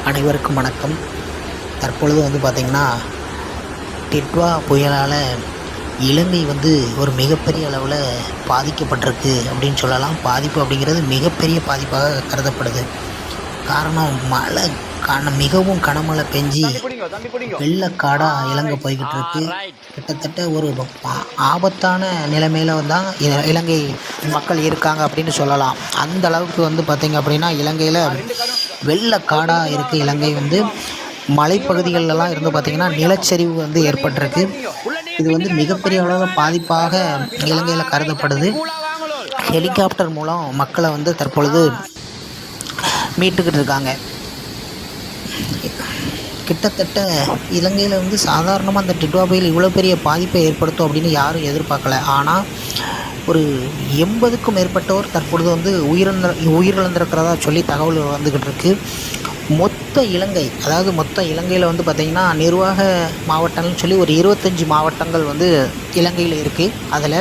அனைவருக்கும் வணக்கம். தற்பொழுது பார்த்திங்கன்னா டிட்வா புயலால் இலங்கை ஒரு மிகப்பெரிய அளவில் பாதிக்கப்பட்டிருக்கு அப்படின்னு சொல்லலாம். பாதிப்பு அப்படிங்கிறது மிகப்பெரிய பாதிப்பாக கருதப்படுது. காரணம் மழை மிகவும் கனமழை பெஞ்சி வெள்ளக்காடாக இலங்கை போய்கிட்டு இருக்கு. கிட்டத்தட்ட ஒரு ஆபத்தான நிலைமையில தான் இலங்கை மக்கள் இருக்காங்க அப்படின்னு சொல்லலாம். அந்த அளவுக்கு பார்த்திங்க அப்படின்னா இலங்கையில் வெள்ளக்காடாக இருக்குது. இலங்கை மலைப்பகுதிகளெல்லாம் இருந்து பார்த்திங்கன்னா நிலச்சரிவு ஏற்பட்டிருக்கு. இது மிகப்பெரிய அளவில் பாதிப்பாக இலங்கையில் கருதப்படுது. ஹெலிகாப்டர் மூலம் மக்களை தற்பொழுது மீட்டுக்கிட்டு இருக்காங்க. கிட்டத்தட்ட இலங்கையில் சாதாரணமாக அந்த டிட்வா புயல் இவ்வளோ பெரிய பாதிப்பை ஏற்படுத்தும் அப்படின்னு யாரும் எதிர்பார்க்கல. ஆனால் ஒரு 80க்கும் மேற்பட்டோர் தற்பொழுது உயிரிழந்திருக்கிறதா சொல்லி தகவல் வந்துக்கிட்டு இருக்கு. மொத்த இலங்கையில் பார்த்திங்கன்னா நிர்வாக மாவட்டங்கள்னு சொல்லி ஒரு 25 மாவட்டங்கள் இலங்கையில் இருக்குது. அதில்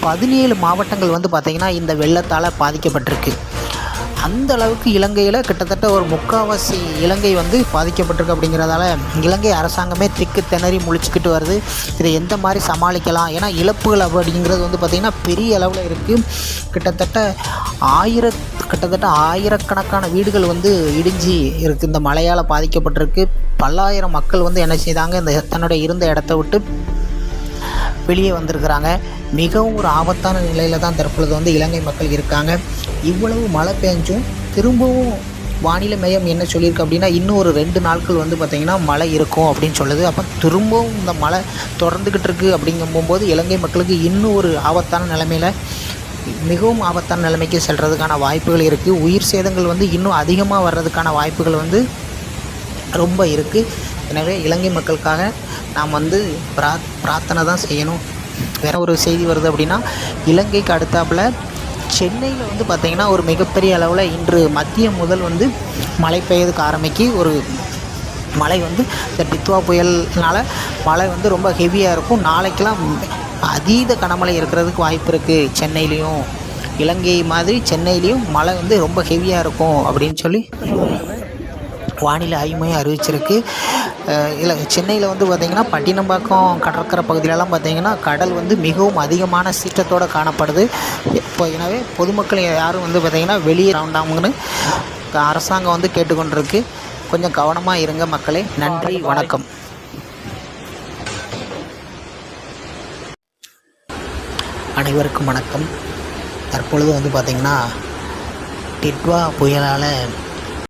17 மாவட்டங்கள் பார்த்திங்கன்னா இந்த வெள்ளத்தால் பாதிக்கப்பட்டிருக்கு. அந்த அளவுக்கு இலங்கையில் கிட்டத்தட்ட ஒரு 3/4 இலங்கை பாதிக்கப்பட்டிருக்கு. அப்படிங்கிறதால இலங்கை அரசாங்கமே திக்கு திணறி முழிச்சுக்கிட்டு வருது. இதை எந்த மாதிரி சமாளிக்கலாம்? ஏன்னா இழப்புகள் அப்படிங்கிறது பார்த்திங்கன்னா பெரிய அளவில் இருக்குது. கிட்டத்தட்ட ஆயிரக்கணக்கான வீடுகள் இடிஞ்சு இருக்குது. இந்த மழையால் பாதிக்கப்பட்டிருக்கு. பல்லாயிரம் மக்கள் என்ன செய்தாங்க, இந்த தன்னுடைய இருந்த இடத்த விட்டு வெளியே வந்திருக்கிறாங்க. மிகவும் ஒரு ஆபத்தான நிலையில் தான் தற்பொழுது இலங்கை மக்கள் இருக்காங்க. இவ்வளவு மழை பெஞ்சும் திரும்பவும் வானிலை மையம் என்ன சொல்லியிருக்கு அப்படின்னா இன்னும் ஒரு 2 நாட்கள் பார்த்திங்கன்னா மழை இருக்கும் அப்படின்னு சொல்லுது. அப்போ திரும்பவும் இந்த மழை தொடர்ந்துக்கிட்டு இருக்குது. அப்படிங்கும்போது இலங்கை மக்களுக்கு இன்னும் ஒரு மிகவும் ஆபத்தான நிலைமைக்கு செல்கிறதுக்கான வாய்ப்புகள் இருக்குது. உயிர் சேதங்கள் இன்னும் அதிகமாக வர்றதுக்கான வாய்ப்புகள் ரொம்ப இருக்குது. எனவே இலங்கை மக்களுக்காக நாம் பிரார்த்தனை தான் செய்யணும். வேறு ஒரு செய்தி வருது அப்படின்னா இலங்கைக்கு அடுத்தாப்பில் சென்னையில் பார்த்திங்கன்னா ஒரு மிகப்பெரிய அளவில் இன்று மதியம் முதல் மழை பெய்யறதுக்கு ஆரம்பிக்கு ஒரு மழை இந்த டிட்வா புயல்னால் மழை ரொம்ப ஹெவியாக இருக்கும். நாளைக்கெல்லாம் அதீத கனமழை இருக்கிறதுக்கு வாய்ப்பு இருக்குது. சென்னையிலையும் இலங்கை மாதிரி சென்னையிலையும் மழை ரொம்ப ஹெவியாக இருக்கும் அப்படின்னு சொல்லி வானிலை ஆய்வு மையம் அறிவிச்சிருக்கு. சென்னையில் பார்த்திங்கன்னா பட்டினப்பாக்கம் கடற்கரை பகுதியிலலாம் பார்த்திங்கன்னா கடல் மிகவும் அதிகமான சீற்றத்தோடு காணப்படுது. இப்போ எனவே பொதுமக்கள் யாரும் பார்த்திங்கன்னா வெளியே வேண்டாம்னு அரசாங்கம் கேட்டுக்கொண்டிருக்கு. கொஞ்சம் கவனமாக இருங்க மக்களே. நன்றி, வணக்கம். அனைவருக்கும் வணக்கம். தற்பொழுது பார்த்திங்கன்னா டிட்வா புயலால்